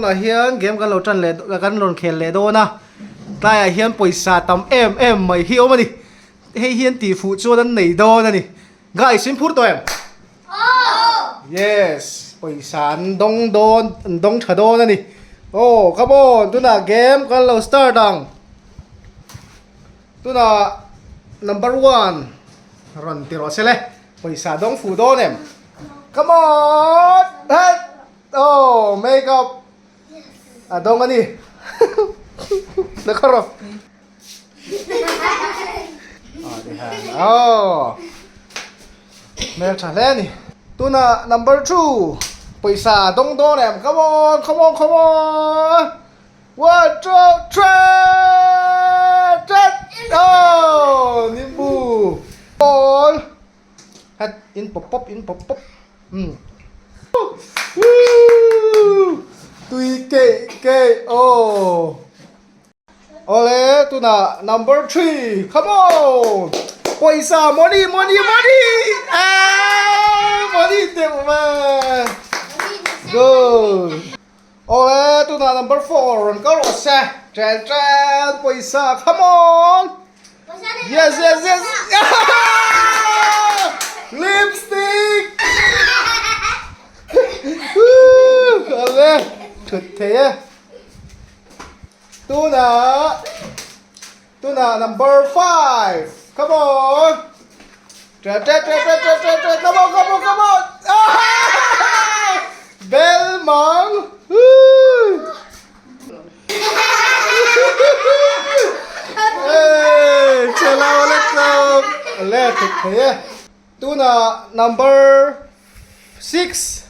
na hian game kan lo tran le kan lon khel le do na tai hian poisa tam mai hi omani hei hian ti fu chu dan nei do na ni gai sim phur to em yes poisa dong tha do na ni oh come on tuna game kan lo start dang tuna number 1 ron tiro sele poisa dong fu do nem come on hey oh make up dong ani nakaro đi hàng oh mel thale ni tuna number 2 paisa dong do nem come on 1 2 3 oh nimbu all hat in pop tui ke oh ole tuna number 3 come on paisa money money dem man good ole tuna number 4 ron ko sa tran paisa come on yes lipstick ole thật thế tuna number 5 come on come on Belmont chơi lao lên thật thế tuna number 6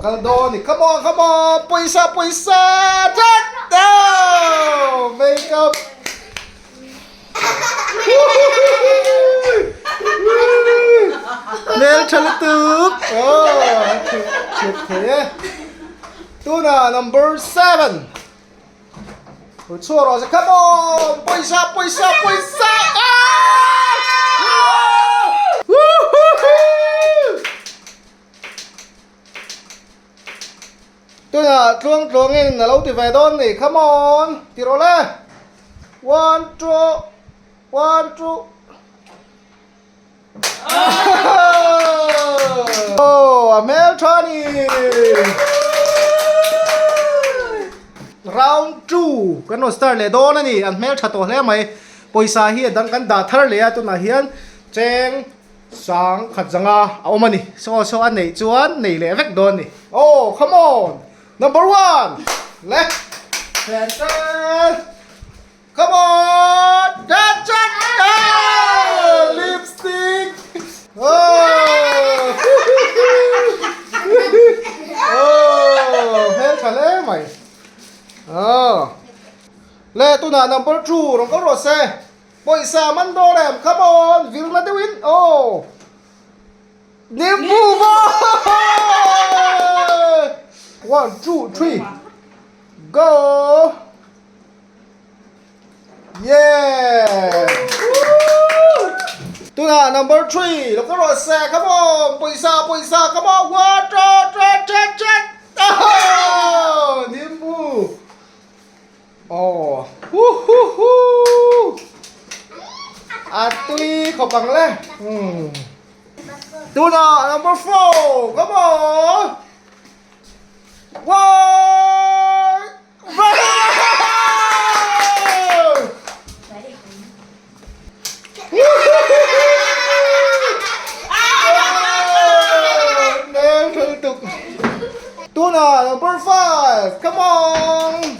kaldo ni come on paisa oh makeup nail chalutup oh chit thế tuna number 7 chua rồi come on paisa tôi là chuông nghe là lâu thì về đón này come on thì rồi lên 1 2 oh Americani round 2 cái nó start le đón này anh mel chặt tổ le mày paisa hi dan kan da thar le tu na hian cheng sang khat zanga omani so an nei chuan nei le vek don ni oh come on number 1 left come on lipstick oh hết cả lẽ mày le tu na number 2 rong có rồi xe paisa man do dem come on will not win oh nimbu 1 2 3 go yeah tuna number 3 nó có rồi xe come on paisa come on 1 2 oh nimbu oh tui không bằng lên tuna number 4 come on 1 tuna number 5 come on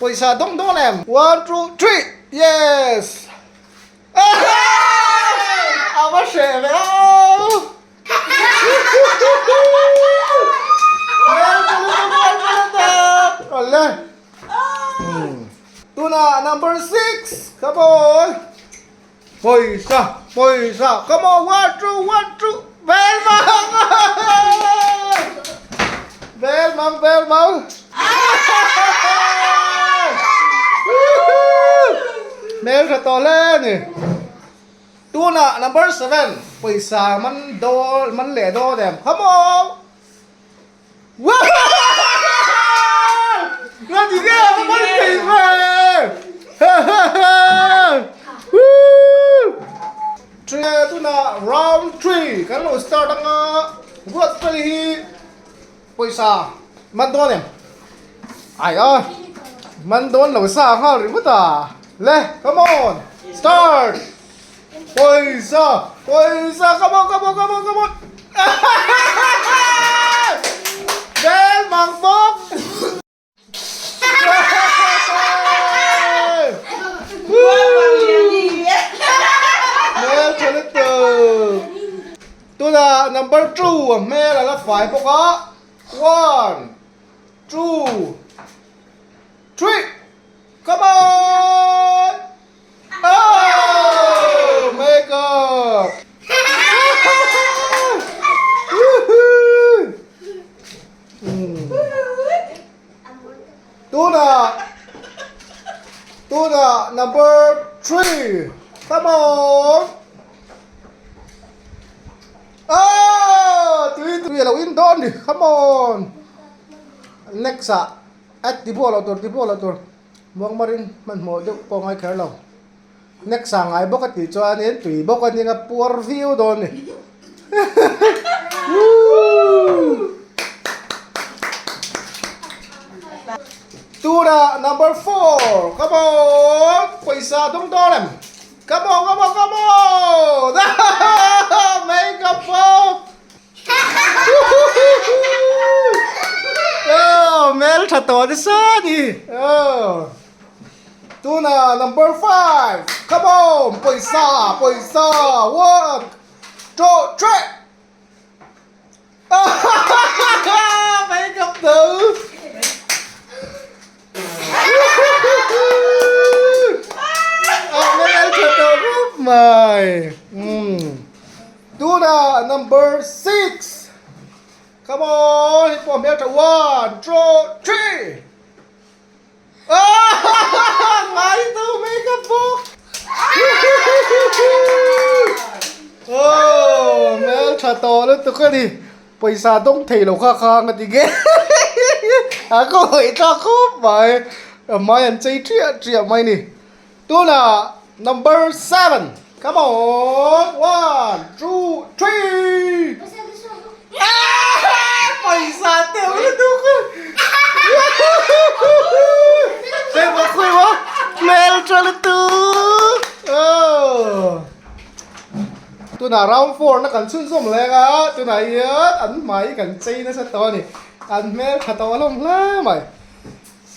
paisa dong em 1 2 3 yes ama sẽ về còn lên tuna number 6 come on paisa come on 1 2 Belmont Mel thật to lên nè tuna number 7 paisa man lẻ do dem come on gì kia mà con gì mà Tre tu na round 3 kan lo start ang buat pali paisa man don em ai ơi man don lo sa ha ri buta le come on start paisa come on Del mang bốc cho nó từ tôi là number 2 mẹ là phải bốc á 1 2 3 come on oh make up tôi là number 3 come on tui là win don đi come on next at di bola tor mong marin man mo do po ngai kher lo next ngai bok ti chuan en tui bok ani nga poor view don ni Tura number 4 come on paisa dong dolem come on make up mel thật to đi xa đi Tuna number 5 come on paisa 1 2 3 make up từ mày Tuna number 6 come on hit for me to 1 2 3 mày tu make up book mẹ thật to lên tôi cái đi paisa đông thầy lộc kha cái gì ghê có hội cho khúc mày mày ăn chay chuyện mày nè tôi là number 7 come on 1 2 3 paisa tiêu lên tôi xem mà khui quá mẹ cho lên tôi là round 4 nó cần xuân xôm lên á tôi này ấn máy cần chay nó sẽ to nè ăn mẹ thật to lắm lá mày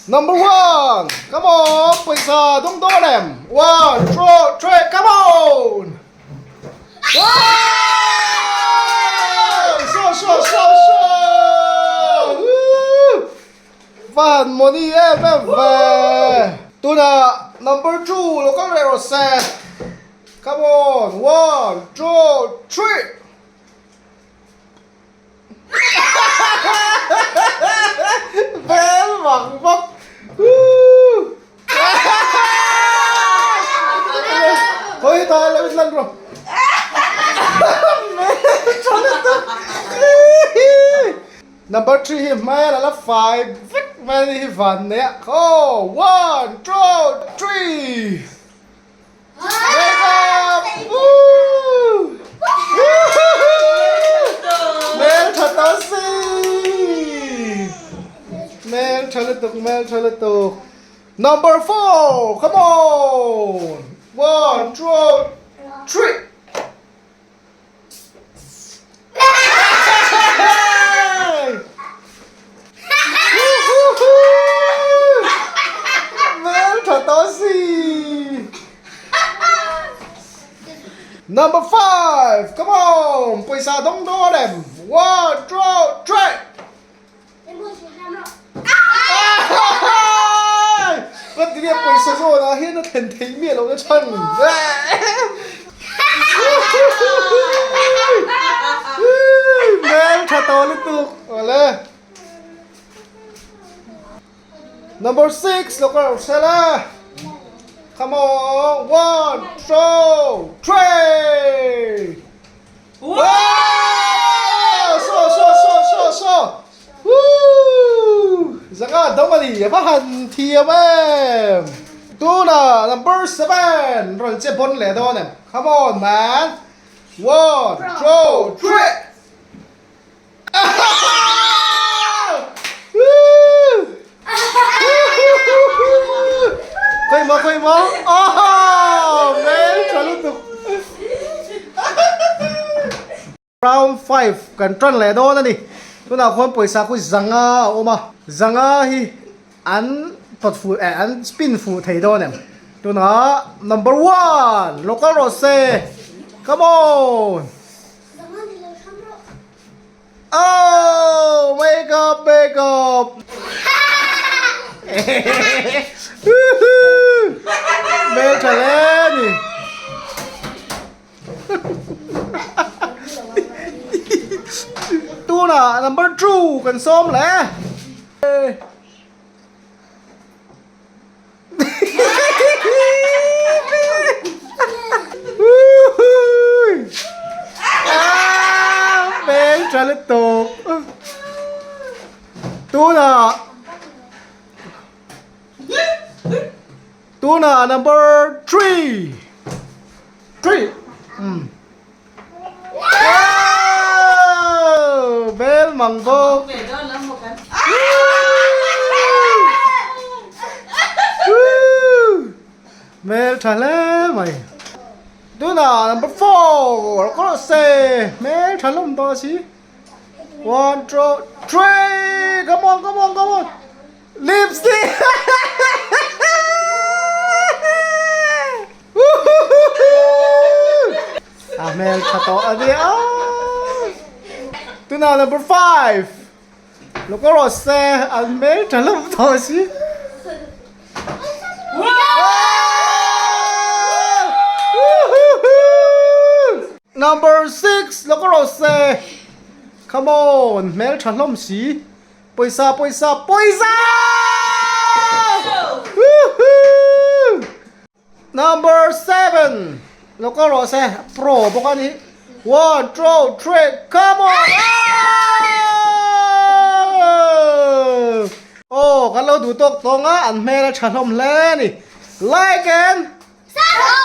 number 1 come on paisa don't do them 1 2 3 come on so Van money em về tôi là number 2 nó có rare set come on 1 2 3 bé bằng bốc thôi thôi lại lần rồi number 3 mẹ là 5 vít mẹ đi vần nè oh 1 2 3 mẹ thật đó xí mẹ cho lên tục number 4 come on 1 2 3 Number 5, come on, paisa don't do them. 1 2 3 Rất tiếc paisa rồi là hết nó thành thấy miệng nó chân. Mẹ thật to liên tục. Lên. Number 6, look out, Sela. Come on, 1 2 3 wow so Woo! Zanga don't money, Bahan TMM. Tuna, number 7. Run chip on lead on him. Come on, man. 1, 2, 3. Khơi mơ. Oh, man, trời lúc tục. Round 5 cần tròn lẻ đô nè. Tôi nào con pой사 ku zanga oma. Zanga hi an tot fu an spin fu thei đô nè. Tôi nó number 1 local rose. Come on. Oh, wake up, wake up. Mẹ trở lên. Tu là number 2 cần xôm lẽ. Mẹ trở lên tục. Tuna number 3. 3. Wow! Bell mango. Mel trả lẽ mày. Tuna number 4. Có xe. Mel trả lông to xí. 1, 2, 3. Come on, come on, come on. Lipstick. Mel trả to ở đây. Tuna number 5. Lúc có rồi xe. Mel trả lông to xí. Number 6 lúc có rồi xe. Come on, Mel trả lông xí. Pой사. Number 7. Lúc có rồi xe. Pro bộ con đi. 1, 2, 3. Come on. Oh, cái lâu đủ tục tông á. Anh Mel đã trả lông lên đi. Like and subscribe.